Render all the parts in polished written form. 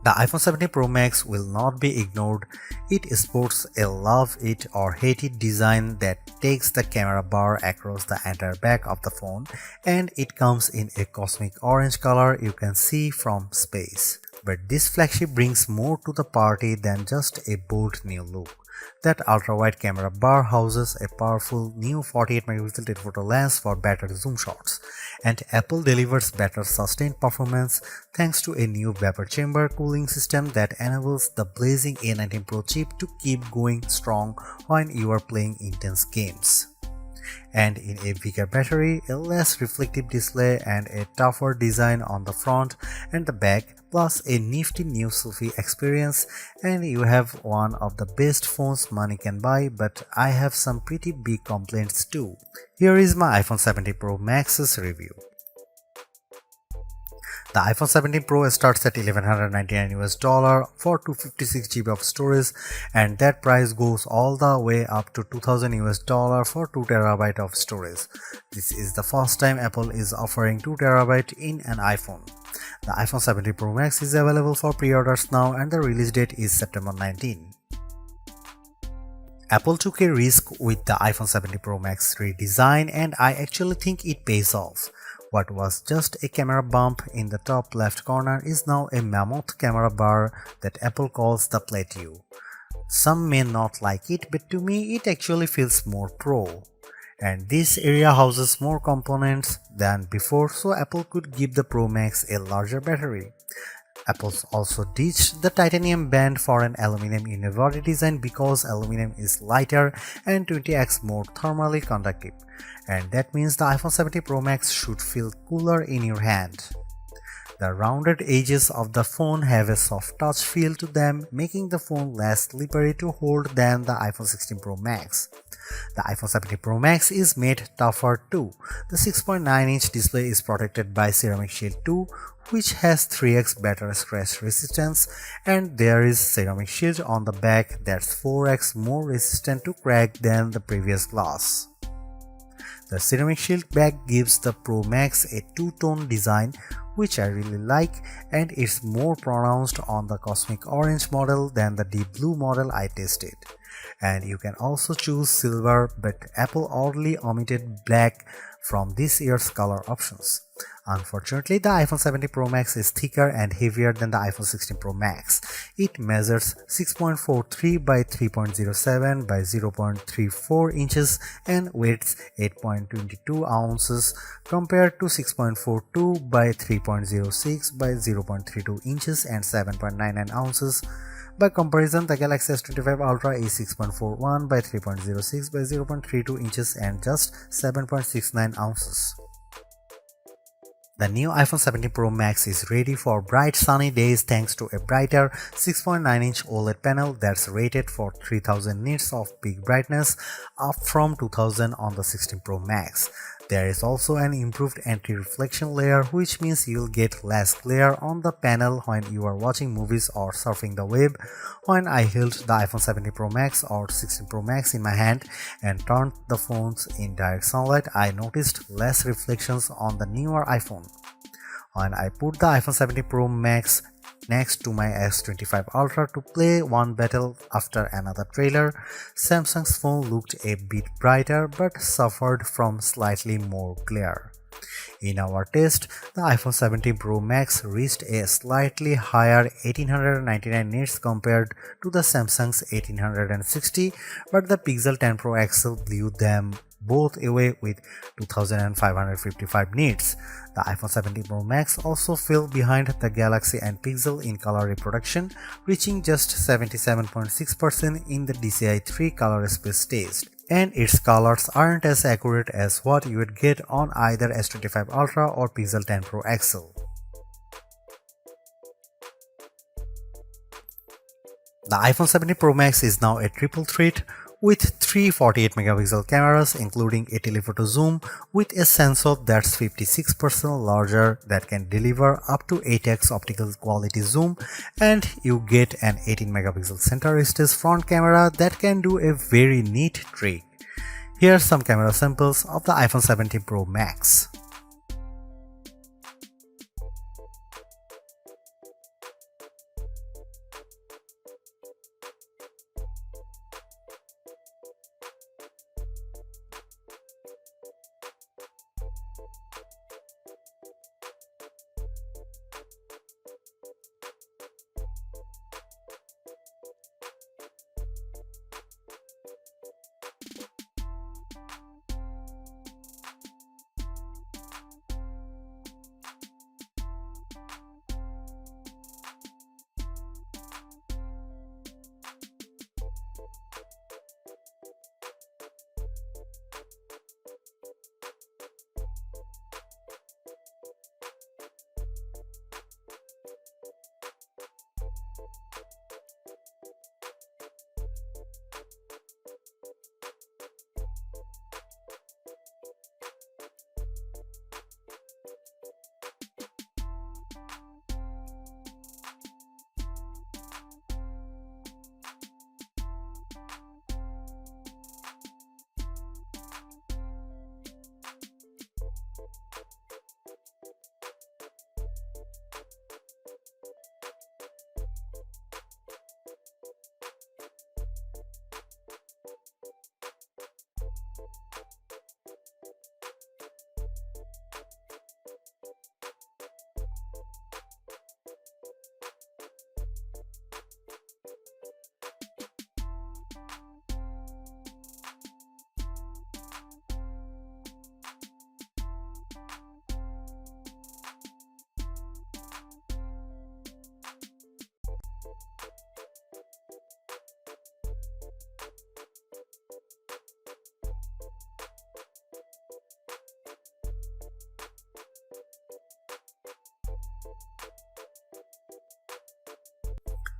The iPhone 17 Pro Max will not be ignored. It sports a love it or hate it design that takes the camera bar across the entire back of the phone, and it comes in a cosmic orange color you can see from space. But this flagship brings more to the party than just a bold new look. That ultra-wide camera bar houses a powerful new 48-megapixel telephoto lens for better zoom shots, and Apple delivers better sustained performance thanks to a new vapor chamber cooling system that enables the blazing A19 Pro chip to keep going strong when you are playing intense games. And in a bigger battery, a less reflective display, and a tougher design on the front and the back, plus a nifty new selfie experience, and you have one of the best phones money can buy. But I have some pretty big complaints too. Here is my iPhone 17 Pro Max's review. The iPhone 17 Pro starts at $1,199 for 256 GB of storage, and that price goes all the way up to $2,000 for 2 TB of storage. This is the first time Apple is offering 2 TB in an iPhone. The iPhone 17 Pro Max is available for pre-orders now, and the release date is September 19. Apple took a risk with the iPhone 17 Pro Max redesign, and I actually think it pays off. What was just a camera bump in the top left corner is now a mammoth camera bar that Apple calls the Plateau. Some may not like it, but to me it actually feels more pro. And this area houses more components than before, so Apple could give the Pro Max a larger battery. Apple also ditched the titanium band for an aluminum unibody design because aluminum is lighter and 20x more thermally conductive, and that means the iPhone 17 Pro Max should feel cooler in your hand. The rounded edges of the phone have a soft touch feel to them, making the phone less slippery to hold than the iPhone 16 Pro Max. The iPhone 17 Pro Max is made tougher too. The 6.9-inch display is protected by Ceramic Shield 2, which has 3x better scratch resistance, and there is Ceramic Shield on the back that's 4x more resistant to crack than the previous glass. The Ceramic Shield back gives the Pro Max a two-tone design, which I really like, and it's more pronounced on the Cosmic Orange model than the Deep Blue model I tested. And you can also choose silver, but Apple oddly omitted black from this year's color options. Unfortunately, the iPhone 17 Pro Max is thicker and heavier than the iPhone 16 Pro Max. It measures 6.43 by 3.07 by 0.34 inches and weighs 8.22 ounces compared to 6.42 by 3.06 by 0.32 inches and 7.99 ounces. By comparison, the Galaxy S25 Ultra is 6.41 by 3.06 by 0.32 inches and just 7.69 ounces. The new iPhone 17 Pro Max is ready for bright sunny days thanks to a brighter 6.9-inch OLED panel that's rated for 3000 nits of peak brightness, up from 2000 on the 16 Pro Max. There is also an improved anti-reflection layer, which means you'll get less glare on the panel when you are watching movies or surfing the web. When I held the iPhone 17 Pro Max or 16 Pro Max in my hand and turned the phones in direct sunlight, I noticed less reflections on the newer iPhone. When I put the iPhone 17 Pro Max next to my S25 Ultra to play one battle after another trailer, Samsung's phone looked a bit brighter but suffered from slightly more glare. In our test, the iPhone 17 Pro Max reached a slightly higher 1899 nits compared to the Samsung's 1860, but the Pixel 10 Pro XL blew them both away with 2555 nits. The iPhone 17 Pro Max also fell behind the Galaxy and Pixel in color reproduction, reaching just 77.6% in the DCI-3 color space test. And its colors aren't as accurate as what you would get on either S25 Ultra or Pixel 10 Pro XL. The iPhone 17 Pro Max is now a triple threat with three 48-megapixel cameras, including a telephoto zoom with a sensor that's 56% larger that can deliver up to 8x optical quality zoom, and you get an 18-megapixel center stage front camera that can do a very neat trick. Here are some camera samples of the iPhone 17 Pro Max.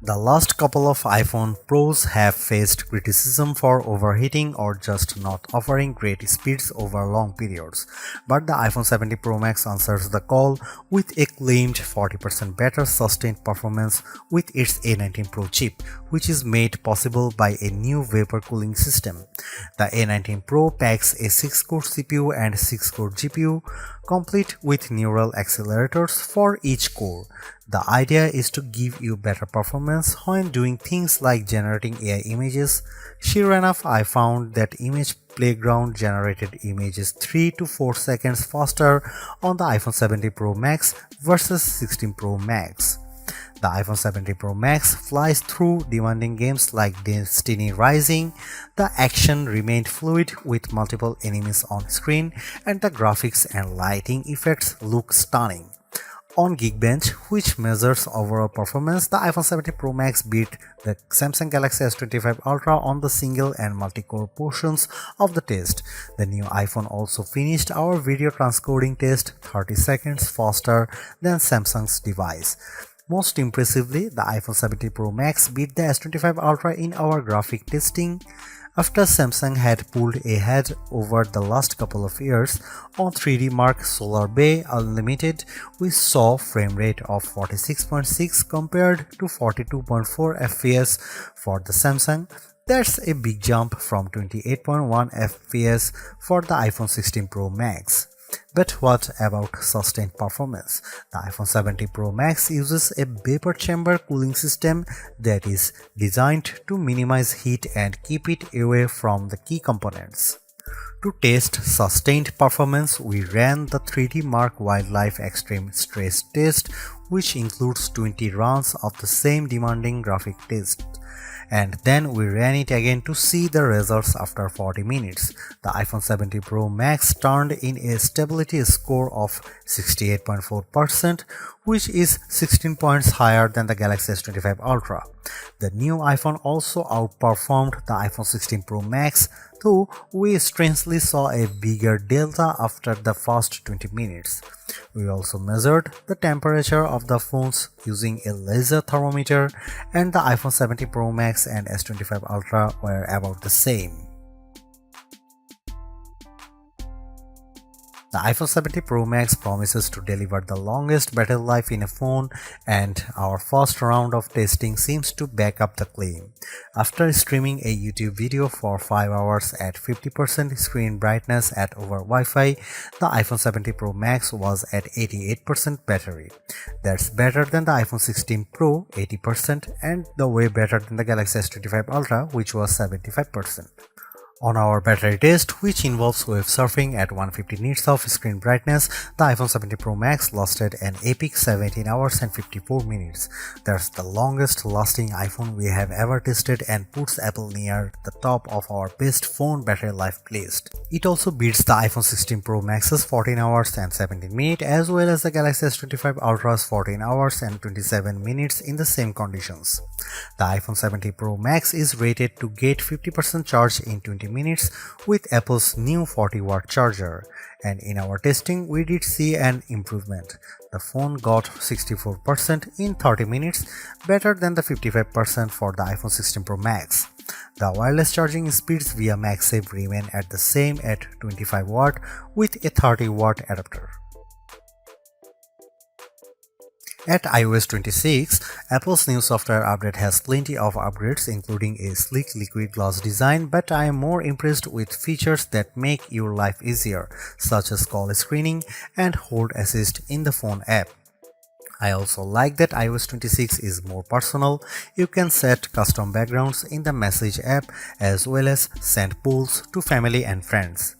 The last couple of iPhone Pros have faced criticism for overheating or just not offering great speeds over long periods, but the iPhone 70 Pro Max answers the call with a claimed 40% better sustained performance with its A19 Pro chip, which is made possible by a new vapor cooling system. The A19 Pro packs a 6-core CPU and 6-core GPU, complete with neural accelerators for each core. The idea is to give you better performance when doing things like generating AI images. Sure enough, I found that Image Playground generated images 3 to 4 seconds faster on the iPhone 70 Pro Max versus 16 Pro Max. The iPhone 70 Pro Max flies through demanding games like Destiny Rising. The action remained fluid with multiple enemies on screen, and the graphics and lighting effects look stunning. On Geekbench, which measures overall performance, the iPhone 70 Pro Max beat the Samsung Galaxy S25 Ultra on the single and multi-core portions of the test. The new iPhone also finished our video transcoding test 30 seconds faster than Samsung's device. Most impressively, the iPhone 70 Pro Max beat the S25 Ultra in our graphic testing. After Samsung had pulled ahead over the last couple of years, on 3D Mark Solar Bay Unlimited, we saw frame rate of 46.6 compared to 42.4 FPS for the Samsung. That's a big jump from 28.1 FPS for the iPhone 16 Pro Max. But what about sustained performance? The iPhone 70 Pro Max uses a vapor chamber cooling system that is designed to minimize heat and keep it away from the key components. To test sustained performance, we ran the 3D Mark Wildlife Extreme Stress Test, which includes 20 runs of the same demanding graphic test. And then we ran it again to see the results after 40 minutes. The iPhone 70 Pro Max turned in a stability score of 68.4%, which is 16 points higher than the Galaxy S25 Ultra. The new iPhone also outperformed the iPhone 16 Pro Max, though we strangely saw a bigger delta after the first 20 minutes. We also measured the temperature of the phones using a laser thermometer, and the iPhone 70 Pro Max and S25 Ultra were about the same. The iPhone 70 Pro Max promises to deliver the longest battery life in a phone, and our first round of testing seems to back up the claim. After streaming a YouTube video for 5 hours at 50% screen brightness at over Wi-Fi, the iPhone 70 Pro Max was at 88% battery. That's better than the iPhone 16 Pro 80% and the way better than the Galaxy S25 Ultra, which was 75%. On our battery test, which involves web surfing at 150 nits of screen brightness, the iPhone 70 Pro Max lasted an epic 17 hours and 54 minutes. That's the longest lasting iPhone we have ever tested and puts Apple near the top of our best phone battery life list. It also beats the iPhone 16 Pro Max's 14 hours and 17 minutes as well as the Galaxy S25 Ultra's 14 hours and 27 minutes in the same conditions. The iPhone 70 Pro Max is rated to get 50% charge in 20 minutes with Apple's new 40-watt charger, and in our testing we did see an improvement. The phone got 64% in 30 minutes, better than the 55% for the iPhone 16 Pro Max. The wireless charging speeds via MagSafe remain at the same at 25 watt with a 30-watt adapter. At iOS 26, Apple's new software update has plenty of upgrades including a sleek liquid glass design, but I am more impressed with features that make your life easier, such as call screening and hold assist in the phone app. I also like that iOS 26 is more personal. You can set custom backgrounds in the Message app as well as send polls to family and friends.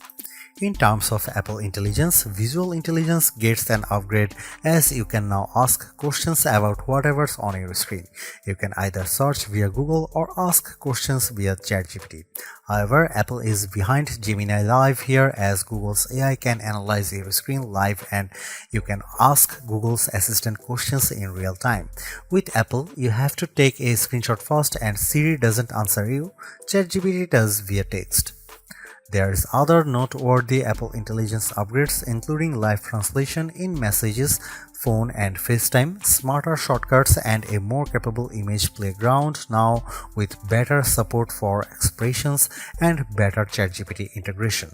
In terms of Apple Intelligence, Visual Intelligence gets an upgrade as you can now ask questions about whatever's on your screen. You can either search via Google or ask questions via ChatGPT. However, Apple is behind Gemini Live here as Google's AI can analyze your screen live and you can ask Google's Assistant questions in real time. With Apple, you have to take a screenshot first and Siri doesn't answer you, ChatGPT does via text. There's other noteworthy Apple Intelligence upgrades including live translation in messages, phone and FaceTime, smarter shortcuts and a more capable image playground now with better support for expressions and better ChatGPT integration.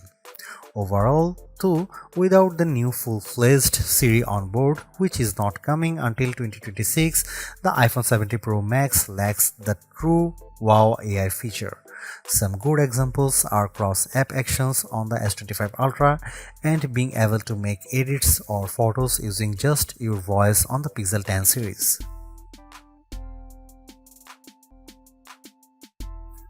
Overall, too, without the new full-fledged Siri on board, which is not coming until 2026, the iPhone 70 Pro Max lacks the true wow AI feature. Some good examples are cross-app actions on the S25 Ultra and being able to make edits or photos using just your voice on the Pixel 10 series.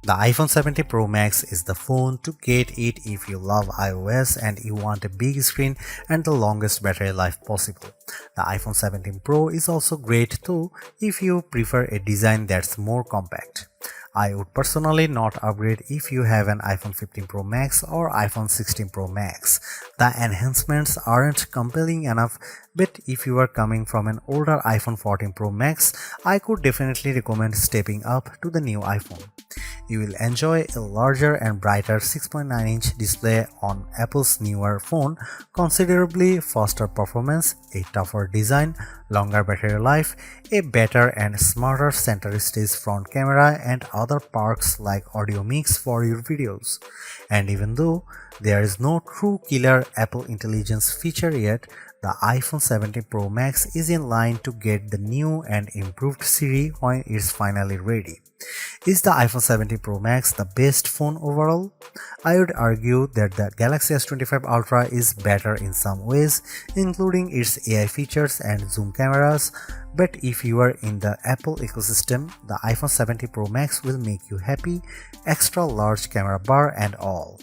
The iPhone 70 Pro Max is the phone to get it if you love iOS and you want a big screen and the longest battery life possible. The iPhone 17 Pro is also great too if you prefer a design that's more compact. I would personally not upgrade if you have an iPhone 15 Pro Max or iPhone 16 Pro Max. The enhancements aren't compelling enough, but if you are coming from an older iPhone 14 Pro Max, I could definitely recommend stepping up to the new iPhone. You will enjoy a larger and brighter 6.9-inch display on Apple's newer phone, considerably faster performance, a tougher design, longer battery life, a better and smarter center stage front camera and other perks like audio mix for your videos. And even though there is no true killer Apple Intelligence feature yet, the iPhone 70 Pro Max is in line to get the new and improved Siri when it's finally ready. Is the iPhone 70 Pro Max the best phone overall? I would argue that the Galaxy S25 Ultra is better in some ways, including its AI features and zoom cameras, but if you are in the Apple ecosystem, the iPhone 70 Pro Max will make you happy, extra large camera bar and all.